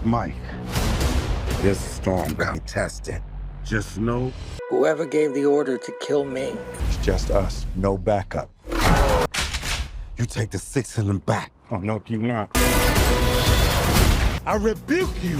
Mike, this storm got tested. Just know Whoever gave the order to kill me. it's just us, no backup. You take the 6 of them back. Oh, no, you not. I rebuke you.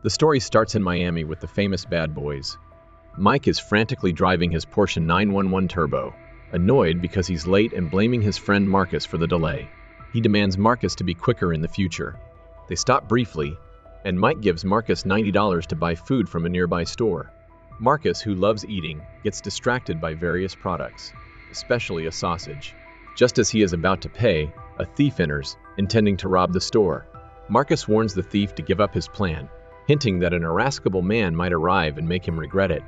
The story starts in Miami with the famous bad boys. Mike is frantically driving his Porsche 911 Turbo, annoyed because he's late and blaming his friend Marcus for the delay. He demands Marcus to be quicker in the future. They stop briefly, and Mike gives Marcus $90 to buy food from a nearby store. Marcus, who loves eating, gets distracted by various products, especially a sausage. Just as he is about to pay, a thief enters, intending to rob the store. Marcus warns the thief to give up his plan, hinting that an irascible man might arrive and make him regret it.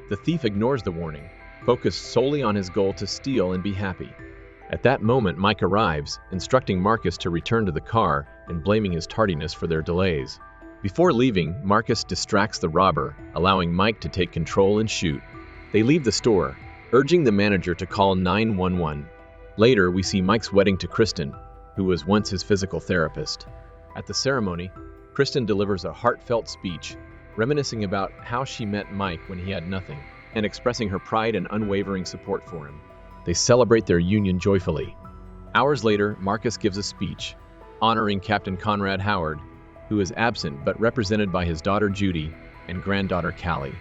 The thief ignores the warning, focused solely on his goal to steal and be happy. At that moment, Mike arrives, instructing Marcus to return to the car and blaming his tardiness for their delays. Before leaving, Marcus distracts the robber, allowing Mike to take control and shoot. They leave the store, urging the manager to call 911. Later, we see Mike's wedding to Kristen, who was once his physical therapist. At the ceremony, Kristen delivers a heartfelt speech, reminiscing about how she met Mike when he had nothing, and expressing her pride and unwavering support for him. They celebrate their union joyfully. Hours later, Marcus gives a speech, honoring Captain Conrad Howard, who is absent but represented by his daughter Judy and granddaughter Callie.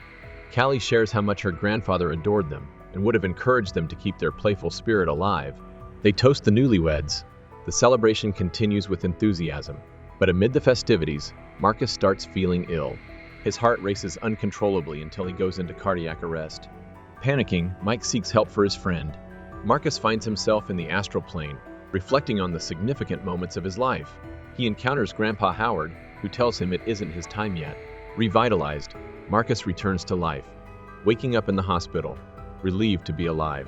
Callie shares how much her grandfather adored them and would have encouraged them to keep their playful spirit alive. They toast the newlyweds. The celebration continues with enthusiasm, but amid the festivities, Marcus starts feeling ill. His heart races uncontrollably until he goes into cardiac arrest. Panicking, Mike seeks help for his friend. Marcus finds himself in the astral plane, reflecting on the significant moments of his life. He encounters Grandpa Howard, who tells him it isn't his time yet. Revitalized, Marcus returns to life, waking up in the hospital, relieved to be alive.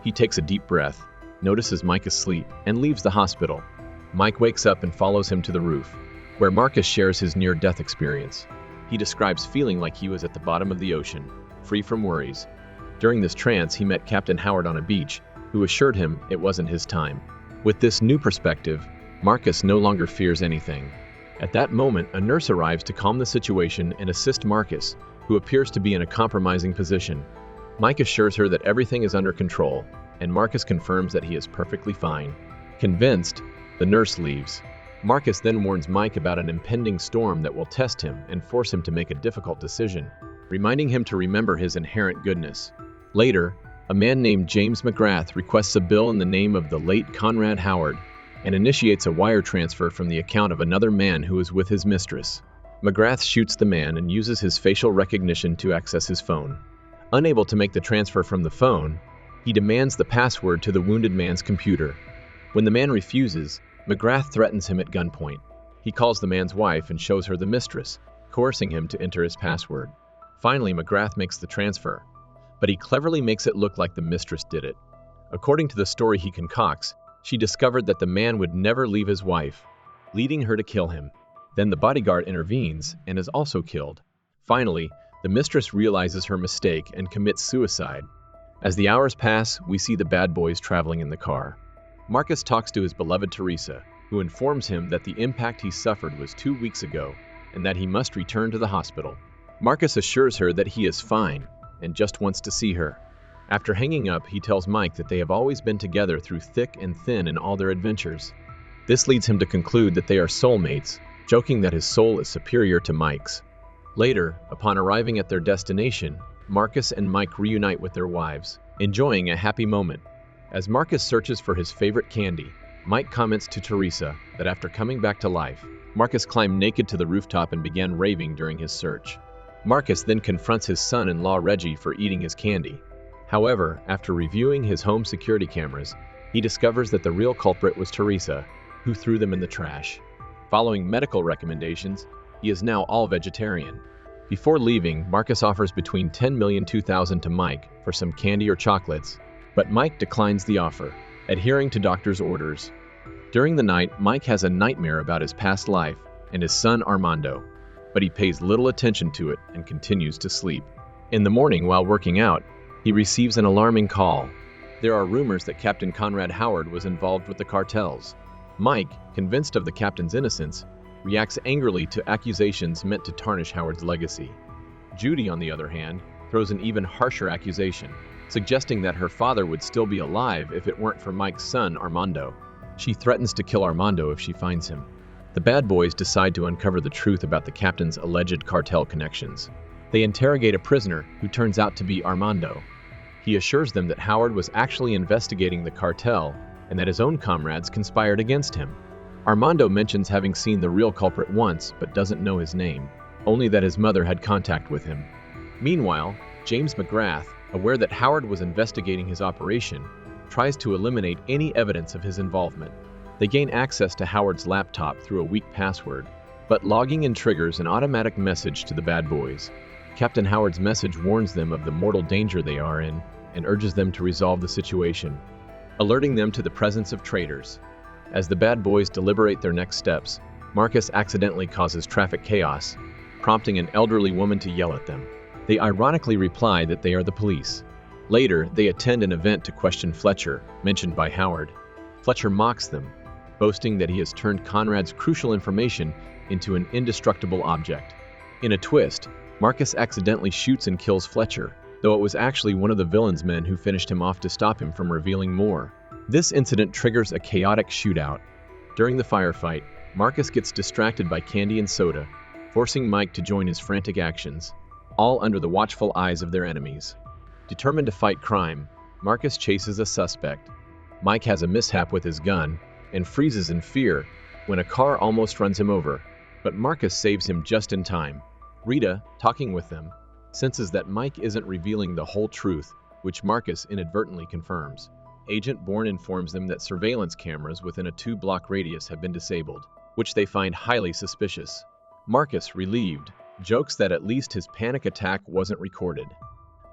He takes a deep breath, notices Mike asleep, and leaves the hospital. Mike wakes up and follows him to the roof, where Marcus shares his near-death experience. He describes feeling like he was at the bottom of the ocean, free from worries. During this trance, he met Captain Howard on a beach, who assured him it wasn't his time. With this new perspective, Marcus no longer fears anything. At that moment, a nurse arrives to calm the situation and assist Marcus, who appears to be in a compromising position. Mike assures her that everything is under control, and Marcus confirms that he is perfectly fine. Convinced, the nurse leaves. Marcus then warns Mike about an impending storm that will test him and force him to make a difficult decision, reminding him to remember his inherent goodness. Later, a man named James McGrath requests a bill in the name of the late Conrad Howard and initiates a wire transfer from the account of another man who is with his mistress. McGrath shoots the man and uses his facial recognition to access his phone. Unable to make the transfer from the phone, he demands the password to the wounded man's computer. When the man refuses, McGrath threatens him at gunpoint. He calls the man's wife and shows her the mistress, coercing him to enter his password. Finally, McGrath makes the transfer, but he cleverly makes it look like the mistress did it. According to the story he concocts, she discovered that the man would never leave his wife, leading her to kill him. Then the bodyguard intervenes and is also killed. Finally, the mistress realizes her mistake and commits suicide. As the hours pass, we see the bad boys traveling in the car. Marcus talks to his beloved Teresa, who informs him that the impact he suffered was 2 weeks ago and that he must return to the hospital. Marcus assures her that he is fine and just wants to see her. After hanging up, he tells Mike that they have always been together through thick and thin in all their adventures. This leads him to conclude that they are soulmates, joking that his soul is superior to Mike's. Later, upon arriving at their destination, Marcus and Mike reunite with their wives, enjoying a happy moment. As Marcus searches for his favorite candy, Mike comments to Teresa that after coming back to life, Marcus climbed naked to the rooftop and began raving during his search. Marcus then confronts his son-in-law Reggie for eating his candy. However, after reviewing his home security cameras, he discovers that the real culprit was Teresa, who threw them in the trash. Following medical recommendations, he is now all vegetarian. Before leaving, Marcus offers between $10,200,000 to Mike for some candy or chocolates, but Mike declines the offer, adhering to doctor's orders. During the night, Mike has a nightmare about his past life and his son Armando, but he pays little attention to it and continues to sleep. In the morning, while working out, he receives an alarming call. There are rumors that Captain Conrad Howard was involved with the cartels. Mike, convinced of the captain's innocence, reacts angrily to accusations meant to tarnish Howard's legacy. Judy, on the other hand, throws an even harsher accusation, suggesting that her father would still be alive if it weren't for Mike's son, Armando. She threatens to kill Armando if she finds him. The bad boys decide to uncover the truth about the captain's alleged cartel connections. They interrogate a prisoner who turns out to be Armando. He assures them that Howard was actually investigating the cartel and that his own comrades conspired against him. Armando mentions having seen the real culprit once but doesn't know his name, only that his mother had contact with him. Meanwhile, James McGrath, aware that Howard was investigating his operation, tries to eliminate any evidence of his involvement. They gain access to Howard's laptop through a weak password, but logging in triggers an automatic message to the bad boys. Captain Howard's message warns them of the mortal danger they are in and urges them to resolve the situation, alerting them to the presence of traitors. As the bad boys deliberate their next steps, Marcus accidentally causes traffic chaos, prompting an elderly woman to yell at them. They ironically reply that they are the police. Later, they attend an event to question Fletcher, mentioned by Howard. Fletcher mocks them, boasting that he has turned Conrad's crucial information into an indestructible object. In a twist, Marcus accidentally shoots and kills Fletcher, though it was actually one of the villain's men who finished him off to stop him from revealing more. This incident triggers a chaotic shootout. During the firefight, Marcus gets distracted by candy and soda, forcing Mike to join his frantic actions, all under the watchful eyes of their enemies. Determined to fight crime, Marcus chases a suspect. Mike has a mishap with his gun and freezes in fear when a car almost runs him over, but Marcus saves him just in time. Rita, talking with them, senses that Mike isn't revealing the whole truth, which Marcus inadvertently confirms. Agent Bourne informs them that surveillance cameras within a 2-block radius have been disabled, which they find highly suspicious. Marcus, relieved, jokes that at least his panic attack wasn't recorded.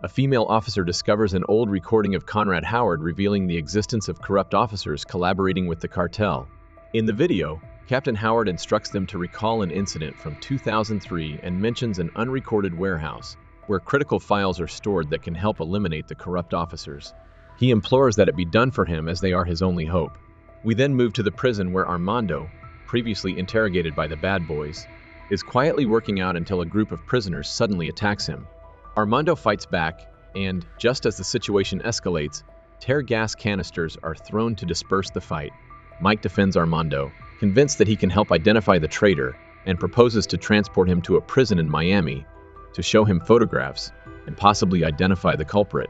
A female officer discovers an old recording of Conrad Howard revealing the existence of corrupt officers collaborating with the cartel. In the video, Captain Howard instructs them to recall an incident from 2003 and mentions an unrecorded warehouse where critical files are stored that can help eliminate the corrupt officers. He implores that it be done for him as they are his only hope. We then move to the prison where Armando, previously interrogated by the bad boys, is quietly working out until a group of prisoners suddenly attacks him. Armando fights back, and, just as the situation escalates, tear gas canisters are thrown to disperse the fight. Mike defends Armando, convinced that he can help identify the traitor, and proposes to transport him to a prison in Miami to show him photographs and possibly identify the culprit.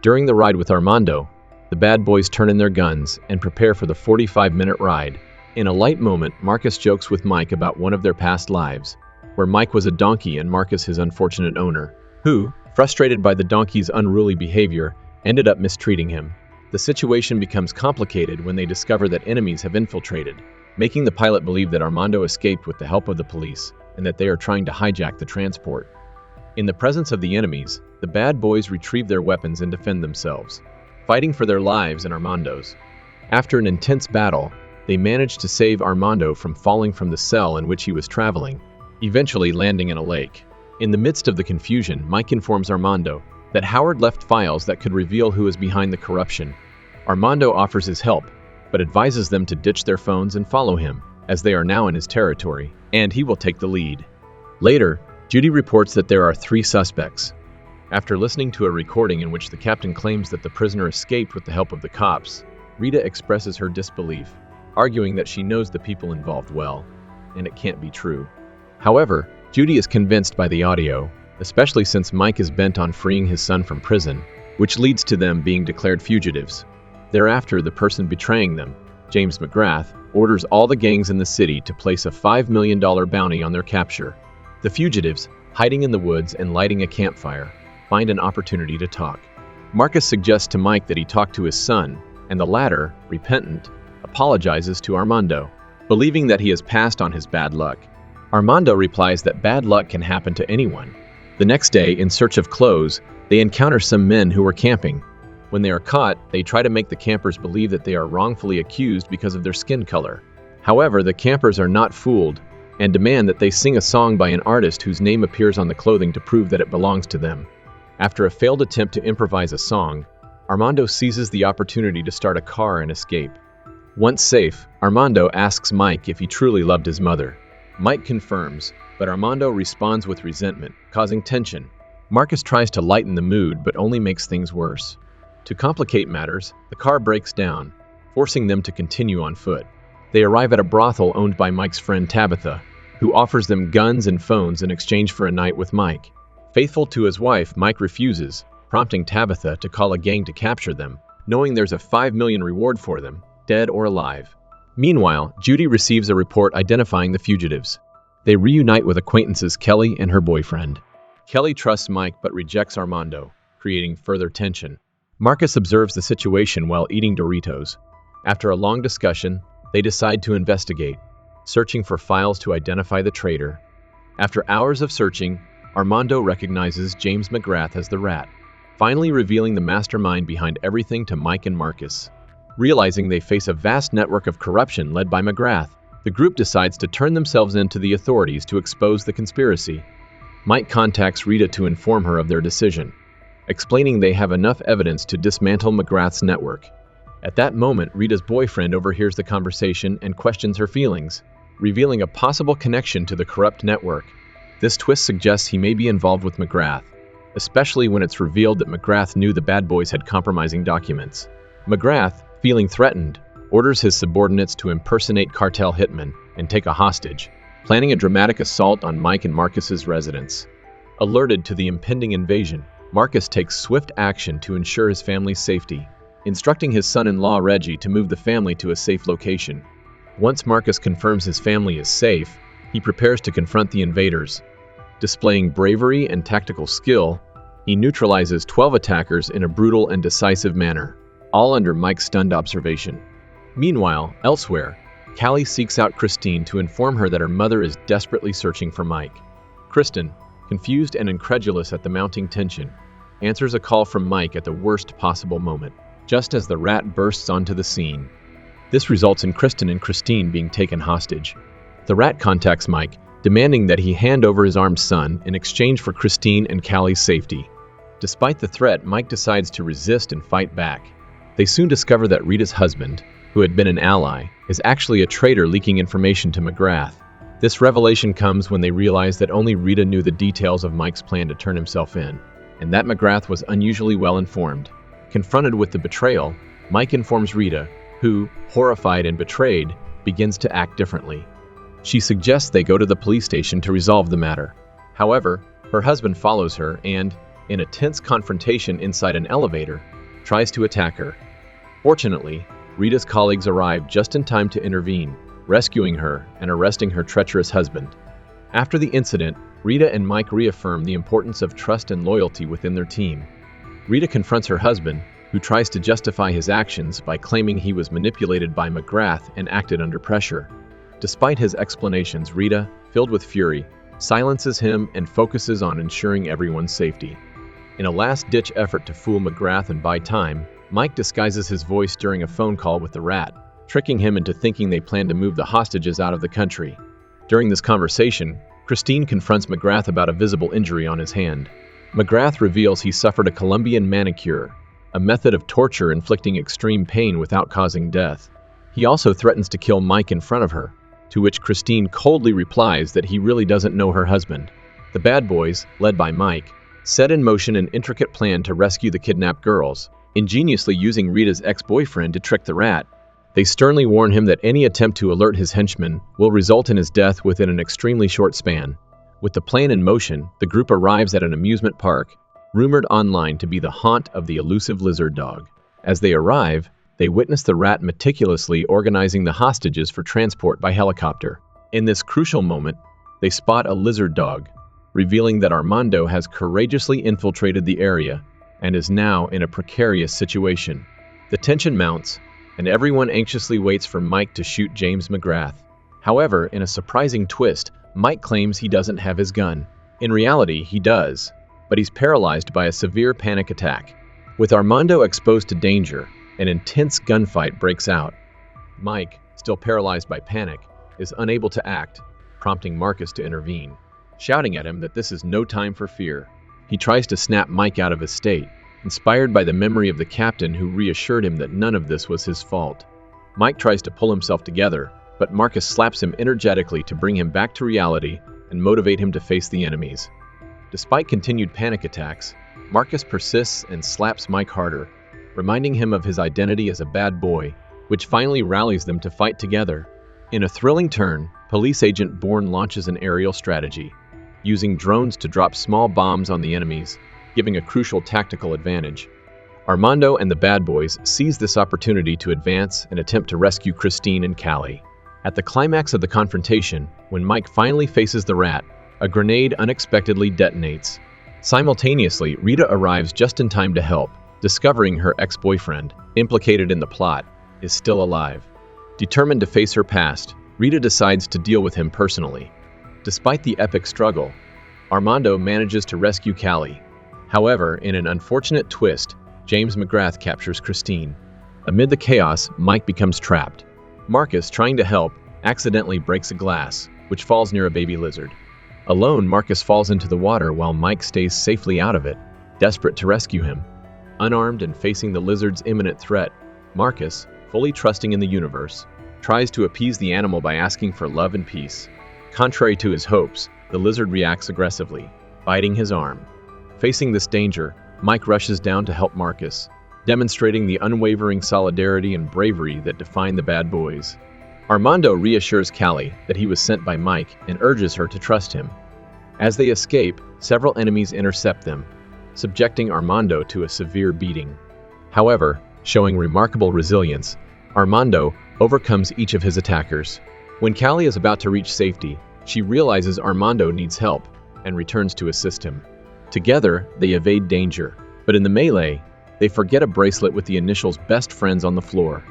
During the ride with Armando, the bad boys turn in their guns and prepare for the 45-minute ride. In a light moment, Marcus jokes with Mike about one of their past lives, where Mike was a donkey and Marcus his unfortunate owner, who, frustrated by the donkey's unruly behavior, ended up mistreating him. The situation becomes complicated when they discover that enemies have infiltrated, making the pilot believe that Armando escaped with the help of the police and that they are trying to hijack the transport. In the presence of the enemies, the bad boys retrieve their weapons and defend themselves, fighting for their lives and Armando's. After an intense battle, they manage to save Armando from falling from the cell in which he was traveling, eventually landing in a lake. In the midst of the confusion, Mike informs Armando that Howard left files that could reveal who is behind the corruption. Armando offers his help, but advises them to ditch their phones and follow him, as they are now in his territory, and he will take the lead. Later, Judy reports that there are 3 suspects. After listening to a recording in which the captain claims that the prisoner escaped with the help of the cops, Rita expresses her disbelief, arguing that she knows the people involved well, and it can't be true. However, Judy is convinced by the audio, especially since Mike is bent on freeing his son from prison, which leads to them being declared fugitives. Thereafter, the person betraying them, James McGrath, orders all the gangs in the city to place a $5 million bounty on their capture. The fugitives, hiding in the woods and lighting a campfire, find an opportunity to talk. Marcus suggests to Mike that he talk to his son, and the latter, repentant, apologizes to Armando, believing that he has passed on his bad luck. Armando replies that bad luck can happen to anyone. The next day, in search of clothes, they encounter some men who are camping. When they are caught, they try to make the campers believe that they are wrongfully accused because of their skin color. However, the campers are not fooled and demand that they sing a song by an artist whose name appears on the clothing to prove that it belongs to them. After a failed attempt to improvise a song, Armando seizes the opportunity to start a car and escape. Once safe, Armando asks Mike if he truly loved his mother. Mike confirms, but Armando responds with resentment, causing tension. Marcus tries to lighten the mood, but only makes things worse. To complicate matters, the car breaks down, forcing them to continue on foot. They arrive at a brothel owned by Mike's friend Tabitha, who offers them guns and phones in exchange for a night with Mike. Faithful to his wife, Mike refuses, prompting Tabitha to call a gang to capture them, knowing there's a $5 million reward for them, dead or alive. Meanwhile, Judy receives a report identifying the fugitives. They reunite with acquaintances Kelly and her boyfriend. Kelly trusts Mike but rejects Armando, creating further tension. Marcus observes the situation while eating Doritos. After a long discussion, they decide to investigate, searching for files to identify the traitor. After hours of searching, Armando recognizes James McGrath as the Rat, finally revealing the mastermind behind everything to Mike and Marcus. Realizing they face a vast network of corruption led by McGrath, the group decides to turn themselves in to the authorities to expose the conspiracy. Mike contacts Rita to inform her of their decision, explaining they have enough evidence to dismantle McGrath's network. At that moment, Rita's boyfriend overhears the conversation and questions her feelings, revealing a possible connection to the corrupt network. This twist suggests he may be involved with McGrath, especially when it's revealed that McGrath knew the bad boys had compromising documents. McGrath, feeling threatened, orders his subordinates to impersonate cartel hitmen and take a hostage, planning a dramatic assault on Mike and Marcus's residence. Alerted to the impending invasion, Marcus takes swift action to ensure his family's safety, instructing his son-in-law Reggie to move the family to a safe location. Once Marcus confirms his family is safe, he prepares to confront the invaders. Displaying bravery and tactical skill, he neutralizes 12 attackers in a brutal and decisive manner, all under Mike's stunned observation. Meanwhile, elsewhere, Callie seeks out Christine to inform her that her mother is desperately searching for Mike. Kristen, confused and incredulous at the mounting tension, answers a call from Mike at the worst possible moment, just as the Rat bursts onto the scene. This results in Kristen and Christine being taken hostage. The Rat contacts Mike, demanding that he hand over his armed son in exchange for Christine and Callie's safety. Despite the threat, Mike decides to resist and fight back. They soon discover that Rita's husband, who had been an ally, is actually a traitor leaking information to McGrath. This revelation comes when they realize that only Rita knew the details of Mike's plan to turn himself in, and that McGrath was unusually well informed. Confronted with the betrayal, Mike informs Rita, who, horrified and betrayed, begins to act differently. She suggests they go to the police station to resolve the matter. However, her husband follows her and, in a tense confrontation inside an elevator, tries to attack her. Fortunately, Rita's colleagues arrive just in time to intervene, rescuing her and arresting her treacherous husband. After the incident, Rita and Mike reaffirm the importance of trust and loyalty within their team. Rita confronts her husband, who tries to justify his actions by claiming he was manipulated by McGrath and acted under pressure. Despite his explanations, Rita, filled with fury, silences him and focuses on ensuring everyone's safety. In a last-ditch effort to fool McGrath and buy time, Mike disguises his voice during a phone call with the Rat, tricking him into thinking they plan to move the hostages out of the country. During this conversation, Christine confronts McGrath about a visible injury on his hand. McGrath reveals he suffered a Colombian manicure, a method of torture inflicting extreme pain without causing death. He also threatens to kill Mike in front of her, to which Christine coldly replies that he really doesn't know her husband. The bad boys, led by Mike, set in motion an intricate plan to rescue the kidnapped girls, ingeniously using Rita's ex-boyfriend to trick the Rat. They sternly warn him that any attempt to alert his henchmen will result in his death within an extremely short span. With the plan in motion, the group arrives at an amusement park, rumored online to be the haunt of the elusive lizard dog. As they arrive, they witness the Rat meticulously organizing the hostages for transport by helicopter. In this crucial moment, they spot a lizard dog, revealing that Armando has courageously infiltrated the area and is now in a precarious situation. The tension mounts, and everyone anxiously waits for Mike to shoot James McGrath. However, in a surprising twist, Mike claims he doesn't have his gun. In reality, he does, but he's paralyzed by a severe panic attack. With Armando exposed to danger, an intense gunfight breaks out. Mike, still paralyzed by panic, is unable to act, prompting Marcus to intervene, shouting at him that this is no time for fear. He tries to snap Mike out of his state, inspired by the memory of the captain who reassured him that none of this was his fault. Mike tries to pull himself together, but Marcus slaps him energetically to bring him back to reality and motivate him to face the enemies. Despite continued panic attacks, Marcus persists and slaps Mike harder, reminding him of his identity as a bad boy, which finally rallies them to fight together. In a thrilling turn, police agent Bourne launches an aerial strategy, using drones to drop small bombs on the enemies, giving a crucial tactical advantage. Armando and the bad boys seize this opportunity to advance and attempt to rescue Christine and Callie. At the climax of the confrontation, when Mike finally faces the rat, a grenade unexpectedly detonates. Simultaneously, Rita arrives just in time to help, discovering her ex-boyfriend, implicated in the plot, is still alive. Determined to face her past, Rita decides to deal with him personally. Despite the epic struggle, Armando manages to rescue Callie. However, in an unfortunate twist, James McGrath captures Christine. Amid the chaos, Mike becomes trapped. Marcus, trying to help, accidentally breaks a glass, which falls near a baby lizard. Alone, Marcus falls into the water while Mike stays safely out of it, desperate to rescue him. Unarmed and facing the lizard's imminent threat, Marcus, fully trusting in the universe, tries to appease the animal by asking for love and peace. Contrary to his hopes, the lizard reacts aggressively, biting his arm. Facing this danger, Mike rushes down to help Marcus, demonstrating the unwavering solidarity and bravery that define the bad boys. Armando reassures Callie that he was sent by Mike and urges her to trust him. As they escape, several enemies intercept them, subjecting Armando to a severe beating. However, showing remarkable resilience, Armando overcomes each of his attackers. When Callie is about to reach safety, she realizes Armando needs help and returns to assist him. Together, they evade danger, but in the melee, they forget a bracelet with the initials best friends on the floor.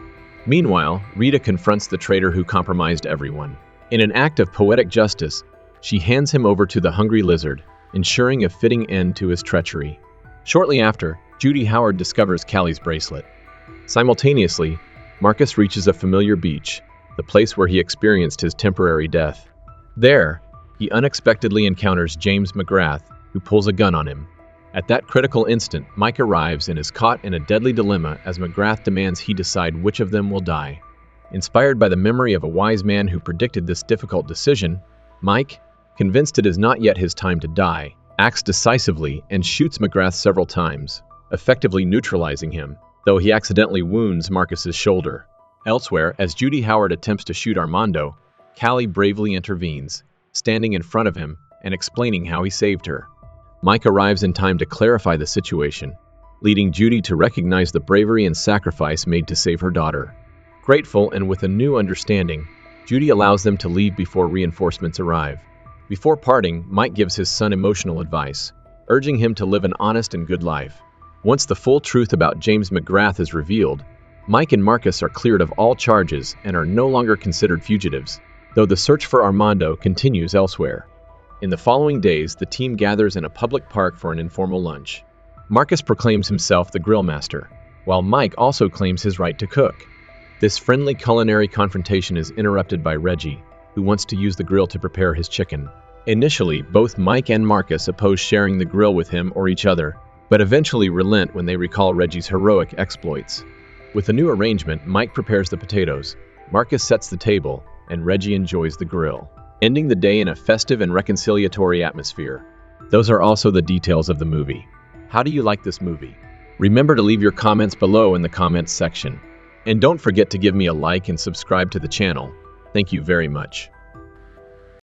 Meanwhile, Rita confronts the traitor who compromised everyone. In an act of poetic justice, she hands him over to the hungry lizard, ensuring a fitting end to his treachery. Shortly after, Judy Howard discovers Callie's bracelet. Simultaneously, Marcus reaches a familiar beach, the place where he experienced his temporary death. There, he unexpectedly encounters James McGrath, who pulls a gun on him. At that critical instant, Mike arrives and is caught in a deadly dilemma as McGrath demands he decide which of them will die. Inspired by the memory of a wise man who predicted this difficult decision, Mike, convinced it is not yet his time to die, acts decisively and shoots McGrath several times, effectively neutralizing him, though he accidentally wounds Marcus's shoulder. Elsewhere, as Judy Howard attempts to shoot Armando, Callie bravely intervenes, standing in front of him and explaining how he saved her. Mike arrives in time to clarify the situation, leading Judy to recognize the bravery and sacrifice made to save her daughter. Grateful and with a new understanding, Judy allows them to leave before reinforcements arrive. Before parting, Mike gives his son emotional advice, urging him to live an honest and good life. Once the full truth about James McGrath is revealed, Mike and Marcus are cleared of all charges and are no longer considered fugitives, though the search for Armando continues elsewhere. In the following days, the team gathers in a public park for an informal lunch. Marcus proclaims himself the grill master, while Mike also claims his right to cook. This friendly culinary confrontation is interrupted by Reggie, who wants to use the grill to prepare his chicken. Initially, both Mike and Marcus oppose sharing the grill with him or each other, but eventually relent when they recall Reggie's heroic exploits. With the new arrangement, Mike prepares the potatoes, Marcus sets the table, and Reggie enjoys the grill, ending the day in a festive and reconciliatory atmosphere. Those are also the details of the movie. How do you like this movie? Remember to leave your comments below in the comments section. And don't forget to give me a like and subscribe to the channel. Thank you very much.